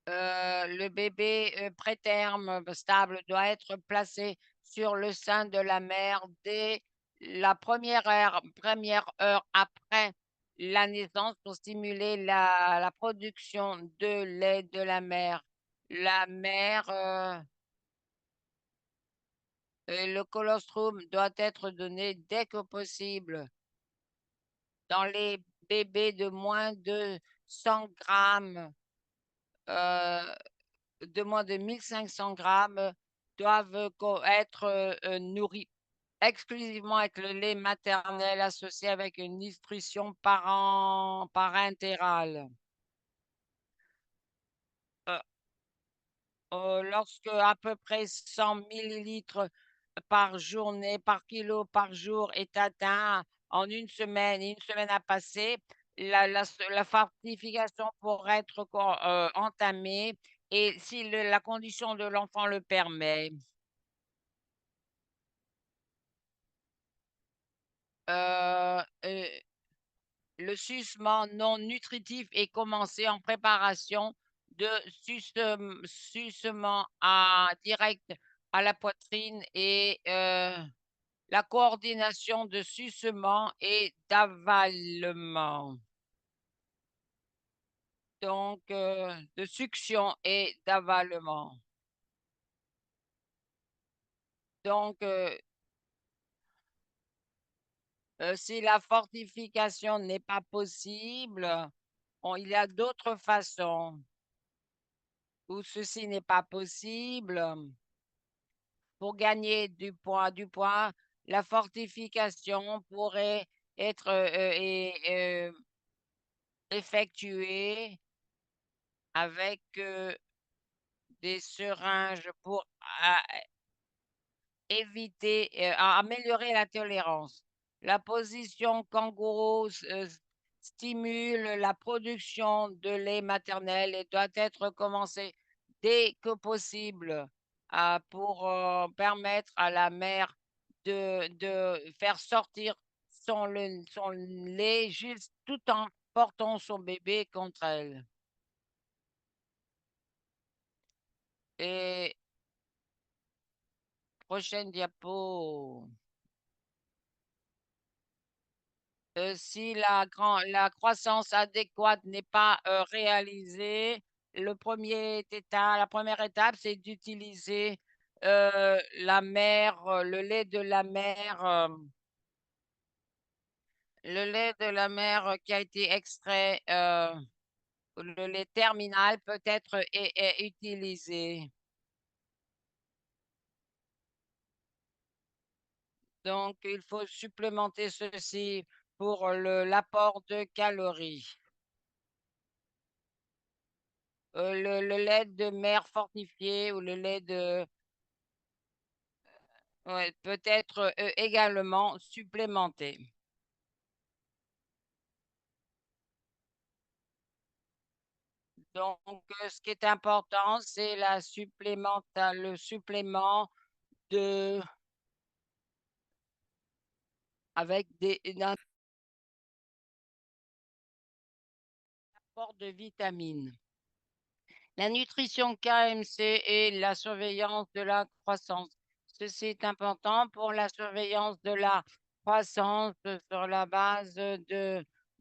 Le bébé préterme stable doit être placé sur le sein de la mère dès la première heure après la naissance pour stimuler la production de lait de la mère. La mère, le colostrum doit être donné dès que possible. Dans les bébés de moins de 100 grammes, euh, de moins de 1 500 grammes doivent être nourris exclusivement avec le lait maternel associé avec une nutrition parentérale. Euh, Lorsque à peu près 100 millilitres par journée, par kilo par jour est atteint en une semaine a passé, la fortification pourrait être entamée et si la condition de l'enfant le permet. Euh, euh, le sucement non nutritif est commencé en préparation de sucement direct à la poitrine et la coordination de sucement et d'avalement. Donc, de succion et d'avalement. Donc, si la fortification n'est pas possible, il y a d'autres façons où ceci n'est pas possible. Pour gagner du poids, la fortification pourrait être effectué avec des seringes pour éviter, améliorer la tolérance. La position kangourou stimule la production de lait maternel et doit être commencée dès que possible pour permettre à la mère de faire sortir son lait juste tout en portant son bébé contre elle. Et prochaine diapo. Si la croissance adéquate n'est pas réalisée, la première étape, c'est d'utiliser la mère, le lait de la mère, qui a été extrait, le lait terminal peut être est utilisé. Donc, il faut supplémenter ceci pour l'apport de calories. Le lait de mer fortifié ou le lait de ouais, peut être également supplémenté. Donc, ce qui est important, c'est le supplément de, avec un apport de vitamines. La nutrition KMC et la surveillance de la croissance. Ceci est important pour la surveillance de la croissance sur la base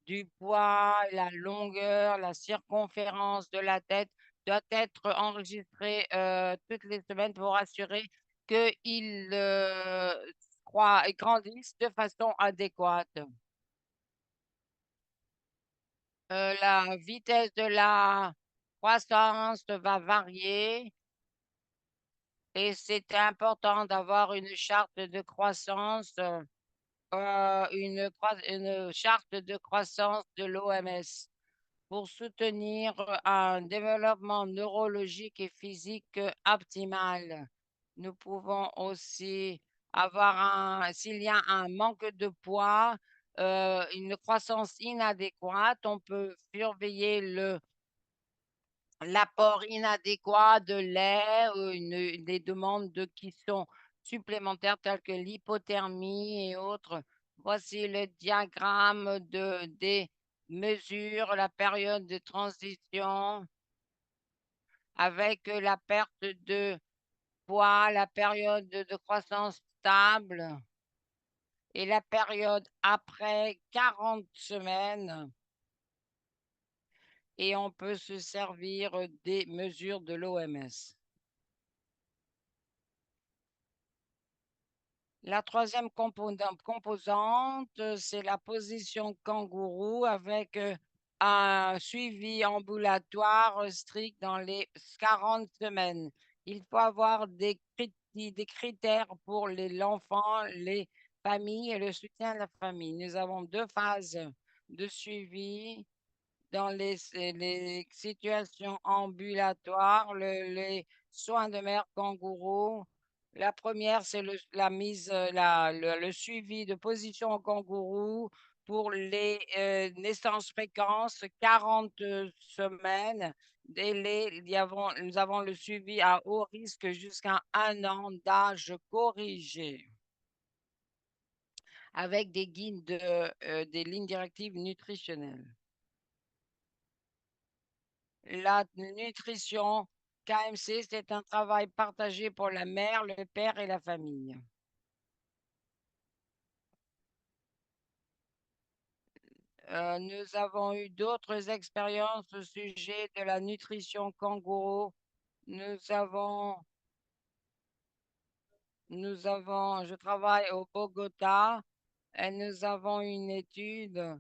du poids, la longueur, la circonférence de la tête doit être enregistrée toutes les semaines pour assurer qu'ils croient et grandissent de façon adéquate. La vitesse de la croissance va varier et c'est important d'avoir une charte de croissance, une charte de croissance de l'OMS pour soutenir un développement neurologique et physique optimal. Nous pouvons aussi s'il y a un manque de poids, une croissance inadéquate, on peut surveiller l'apport inadéquat de lait ou des demandes qui sont supplémentaires telles que l'hypothermie et autres. Voici le diagramme des mesures, la période de transition avec la perte de poids, la période de croissance stable et la période après 40 semaines. Et on peut se servir des mesures de l'OMS. La troisième composante, c'est la position kangourou avec un suivi ambulatoire strict dans les 40 semaines. Il faut avoir des critères pour l'enfant, les familles et le soutien de la famille. Nous avons deux phases de suivi dans les situations ambulatoires, les soins de mère kangourou. La première, c'est la mise, le suivi de position au kangourou pour les naissances fréquentes, 40 semaines. Nous avons le suivi à haut risque jusqu'à 1 an d'âge corrigé avec des guides, des lignes directives nutritionnelles. La nutrition KMC, c'est un travail partagé pour la mère, le père et la famille. Nous avons eu d'autres expériences au sujet de la nutrition kangourou. Nous avons, je travaille au Bogota et nous avons une étude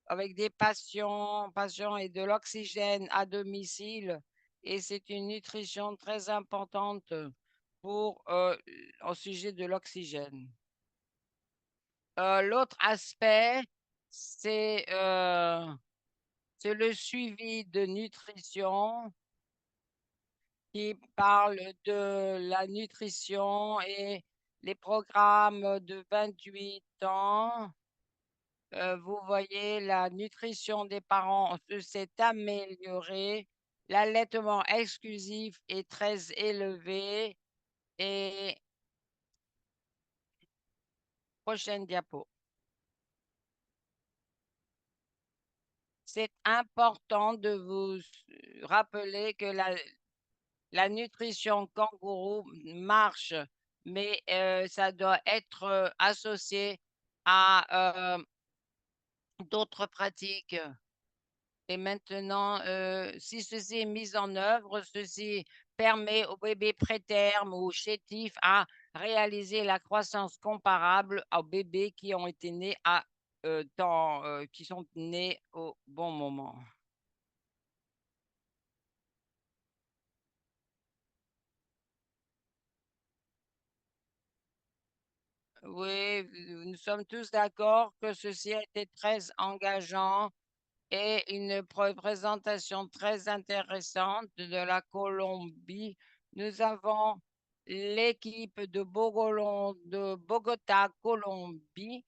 avec des patients et de l'oxygène à domicile. Et c'est une nutrition très importante au sujet de l'oxygène. L'autre aspect, c'est C'est le suivi de nutrition qui parle de la nutrition et les programmes de 28 ans. Vous voyez, la nutrition des parents s'est améliorée. L'allaitement exclusif est très élevé. Et prochaine diapo. C'est important de vous rappeler que la nutrition kangourou marche, mais ça doit être associé à d'autres pratiques. Et maintenant, si ceci est mis en œuvre, ceci permet aux bébés prétermes ou chétifs à réaliser la croissance comparable aux bébés qui ont été nés qui sont nés au bon moment. Oui, nous sommes tous d'accord que ceci a été très engageant et une présentation très intéressante de la Colombie. Nous avons l'équipe de Bogota, Colombie,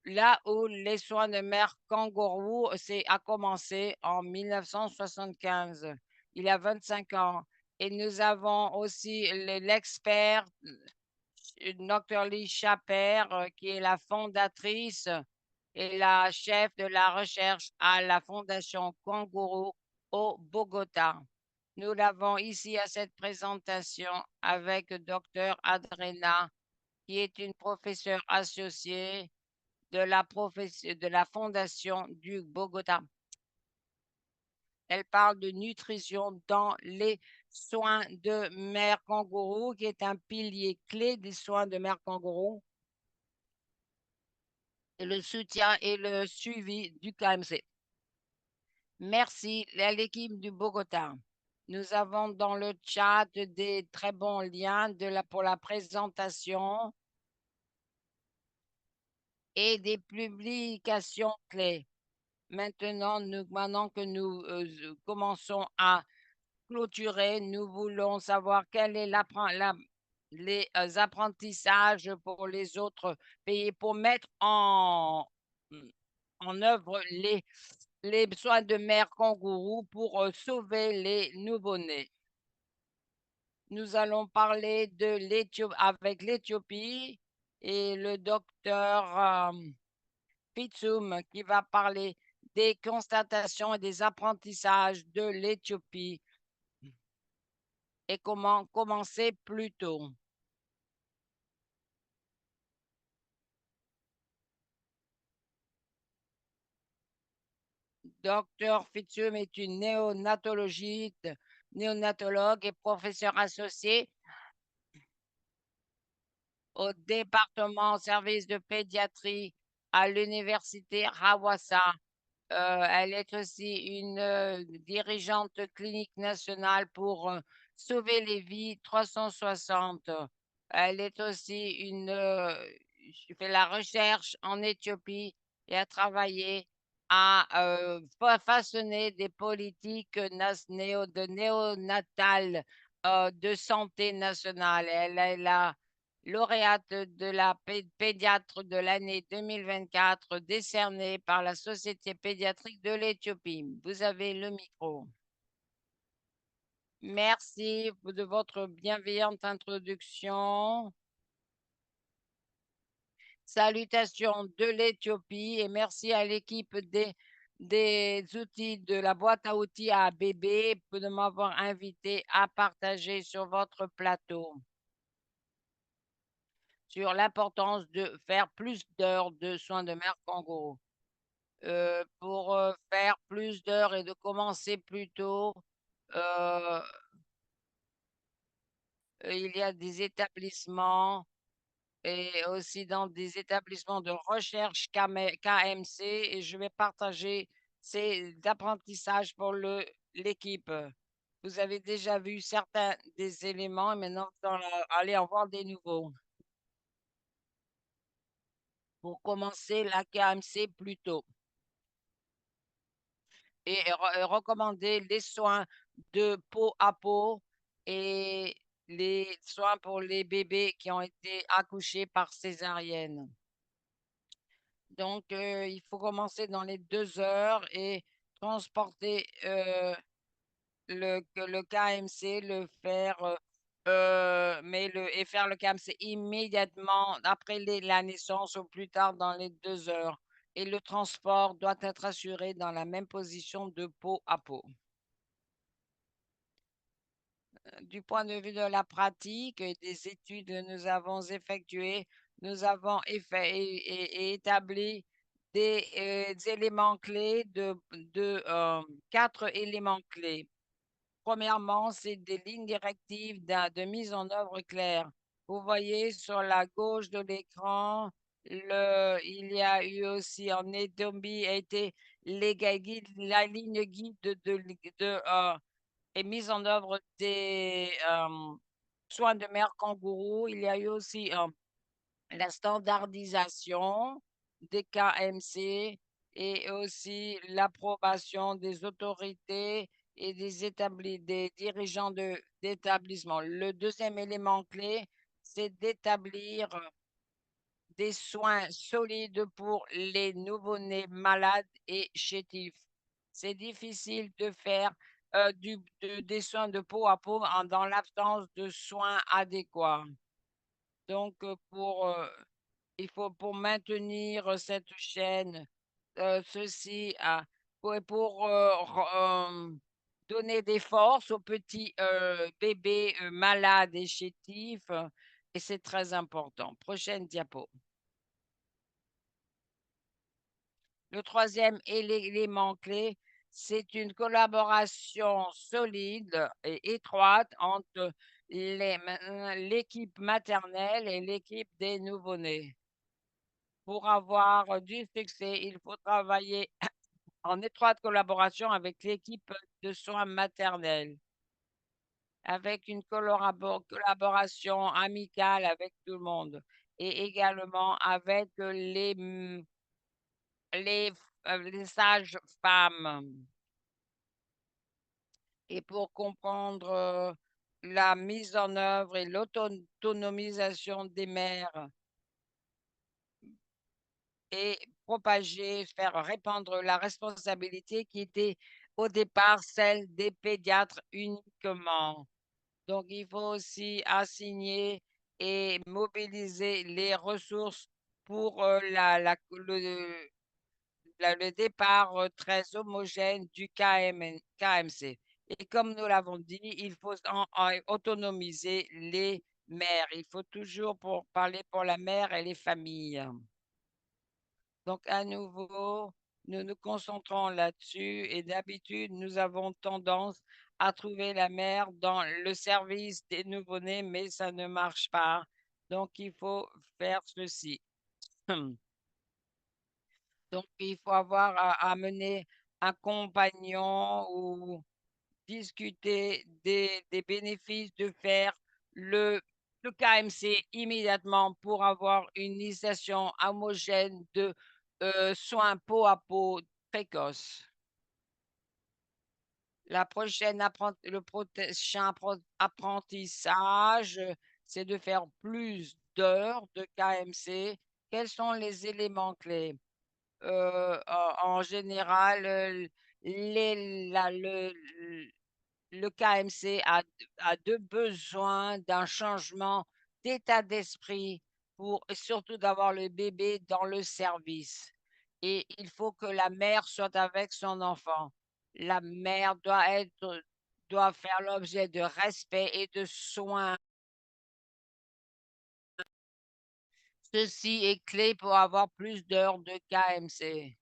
là où les soins de mère kangourou a commencé en 1975, il y a 25 ans. Et nous avons aussi l'expert, Dr. Lee Chaper, qui est la fondatrice et la chef de la recherche à la Fondation Kangourou au Bogota. Nous l'avons ici à cette présentation avec Dr. Adrena, qui est une professeure associée de la Fondation du Bogota. Elle parle de nutrition dans les soins de mère kangourou, qui est un pilier clé des soins de mère kangourou, et le soutien et le suivi du KMC. Merci à l'équipe du Bogota. Nous avons dans le chat des très bons liens pour la présentation et des publications clés. Maintenant que nous commençons à clôturer, nous voulons savoir quel est les apprentissages pour les autres pays pour mettre en œuvre les soins de mère kangourou pour sauver les nouveau-nés. Nous allons parler de avec l'Éthiopie et le docteur Pitsum qui va parler des constatations et des apprentissages de l'Éthiopie et comment commencer plus tôt. Docteur Pitsum est une néonatologue et professeur associé au département service de pédiatrie à l'université Rawassa. Elle est aussi une dirigeante clinique nationale pour sauver les vies 360. Elle est aussi fait la recherche en Éthiopie et a travaillé à façonner des politiques de néonatales de santé nationale. Elle est la lauréate de la pédiatre de l'année 2024 décernée par la Société pédiatrique de l'Éthiopie. Vous avez le micro. Merci de votre bienveillante introduction. Salutations de l'Éthiopie et merci à l'équipe des outils de la boîte à outils à bébé de m'avoir invité à partager sur votre plateau sur l'importance de faire plus d'heures de soins de mère kangourou. Pour faire plus d'heures et de commencer plus tôt, euh, il y a des établissements et aussi dans des établissements de recherche KMC et je vais partager ces apprentissages pour l'équipe. Vous avez déjà vu certains des éléments et maintenant allez en voir des nouveaux. Pour commencer la KMC plus tôt. et recommander les soins de peau à peau et les soins pour les bébés qui ont été accouchés par césarienne. Donc, il faut commencer dans les 2 heures et transporter, le KMC, le faire, mais le et faire le KMC immédiatement après la naissance, au plus tard dans les 2 heures, et le transport doit être assuré dans la même position de peau à peau. Du point de vue de la pratique et des études que nous avons effectuées, nous avons établi des éléments clés de 4 éléments clés. Premièrement, c'est des lignes directives de mise en œuvre claire. Vous voyez sur la gauche de l'écran, il y a eu aussi en Etombi a été la ligne guide et mise en œuvre des soins de mère kangourou. Il y a eu aussi la standardisation des KMC et aussi l'approbation des autorités et des dirigeants d'établissement. Le deuxième élément clé, c'est d'établir des soins solides pour les nouveau-nés malades et chétifs. C'est difficile de faire des soins de peau à peau dans l'absence de soins adéquats. Donc, il faut pour maintenir cette chaîne, ceci donner des forces aux petits bébés malades et chétifs, et c'est très important. Prochaine diapo. Le troisième élément clé, c'est une collaboration solide et étroite entre l'équipe maternelle et l'équipe des nouveau-nés. Pour avoir du succès, il faut travailler en étroite collaboration avec l'équipe de soins maternels, avec une collaboration amicale avec tout le monde et également avec les sages-femmes. Et pour comprendre la mise en œuvre et l'autonomisation des mères et propager, faire répandre la responsabilité qui était au départ celle des pédiatres uniquement. Donc, il faut aussi assigner et mobiliser les ressources pour le départ très homogène du KMC. Et comme nous l'avons dit, il faut autonomiser les mères. Il faut toujours parler pour la mère et les familles. Donc, à nouveau, nous nous concentrons là-dessus et d'habitude, nous avons tendance à trouver la mère dans le service des nouveau-nés, mais ça ne marche pas. Donc, il faut faire ceci. Donc, il faut avoir à amener un compagnon ou discuter des bénéfices de faire le, le KMC immédiatement pour avoir une initiation homogène de soins peau à peau précoces. Le prochain apprentissage, c'est de faire plus d'heures de KMC. Quels sont les éléments clés? En général, le KMC a de besoin d'un changement d'état d'esprit pour surtout d'avoir le bébé dans le service. Et il faut que la mère soit avec son enfant. La mère doit faire l'objet de respect et de soins. Ceci est clé pour avoir plus d'heures de KMC.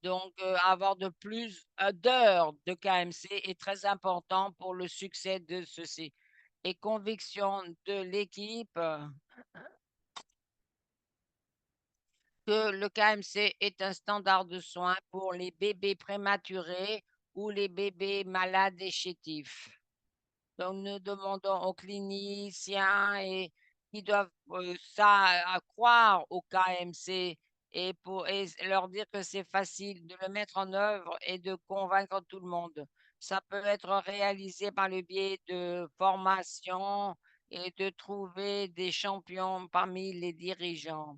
Donc, avoir de plus d'heures de KMC est très important pour le succès de ceci. Et conviction de l'équipe que le KMC est un standard de soins pour les bébés prématurés ou les bébés malades et chétifs. Donc, nous demandons aux cliniciens qui doivent croire au KMC et leur dire que c'est facile de le mettre en œuvre et de convaincre tout le monde. Ça peut être réalisé par le biais de formations et de trouver des champions parmi les dirigeants.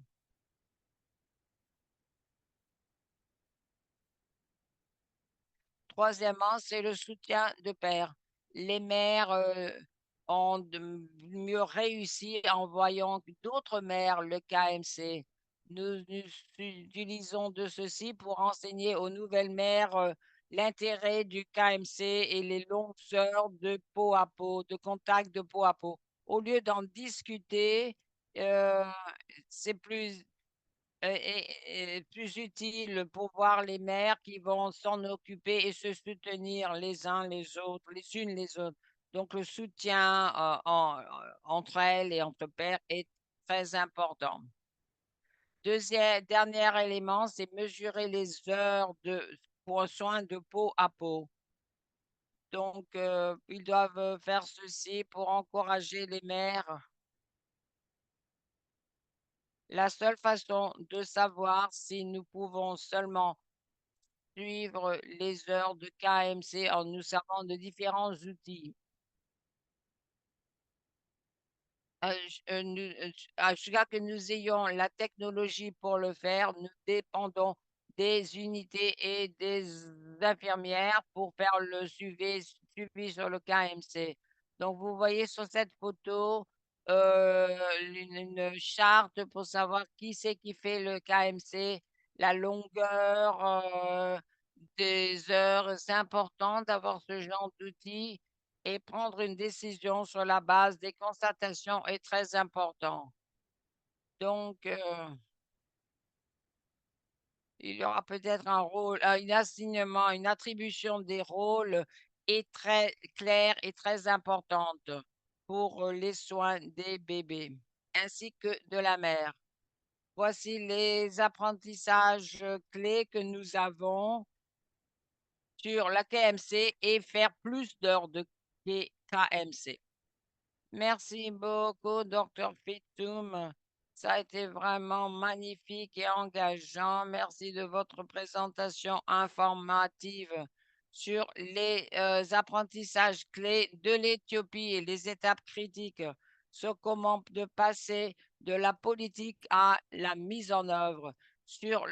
Troisièmement, c'est le soutien de pair. Les maires ont mieux réussi en voyant d'autres maires le KMC. Nous utilisons de ceci pour enseigner aux nouvelles maires l'intérêt du KMC et les longues heures de peau à peau, de contact de peau à peau. Au lieu d'en discuter, euh, c'est plus utile pour voir les mères qui vont s'en occuper et se soutenir les uns les autres, les unes les autres. Donc, le soutien entre elles et entre pères est très important. Dernier élément, c'est mesurer les heures pour soins de peau à peau. Donc, ils doivent faire ceci pour encourager les mères. La seule façon de savoir si nous pouvons seulement suivre les heures de KMC en nous servant de différents outils. À chaque fois que nous ayons la technologie pour le faire, nous dépendons des unités et des infirmières pour faire le suivi sur le KMC. Donc, vous voyez sur cette photo une charte pour savoir qui c'est qui fait le KMC, la longueur des heures. C'est important d'avoir ce genre d'outils et prendre une décision sur la base des constatations est très important. Donc, il y aura peut-être un rôle, un assignement, une attribution des rôles est très claire et très importante pour les soins des bébés ainsi que de la mère. Voici les apprentissages clés que nous avons sur la KMC et faire plus d'heures de KMC. Merci beaucoup, Dr. Fitoum. Ça a été vraiment magnifique et engageant. Merci de votre présentation informative sur les apprentissages clés de l'Éthiopie et les étapes critiques sur comment de passer de la politique à la mise en œuvre, sur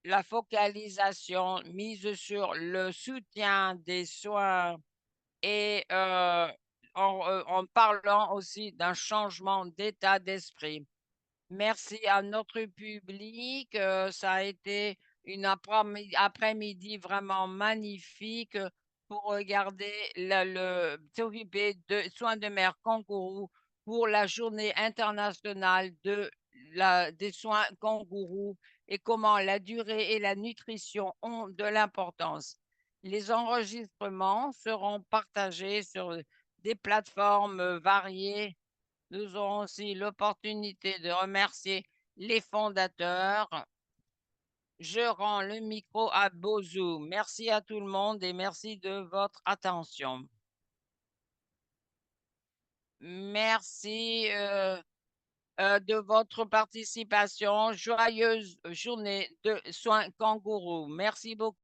la focalisation mise sur le soutien des soins et en parlant aussi d'un changement d'état d'esprit. Merci à notre public. Ça a été une après-midi vraiment magnifique pour regarder s'occuper de soins de mère kangourou pour la journée internationale des soins kangourous et comment la durée et la nutrition ont de l'importance. Les enregistrements seront partagés sur des plateformes variées. Nous aurons aussi l'opportunité de remercier les fondateurs. Je rends le micro à Bozu. Merci à tout le monde et merci de votre attention. Merci de votre participation. Joyeuse journée de soins kangourous. Merci beaucoup.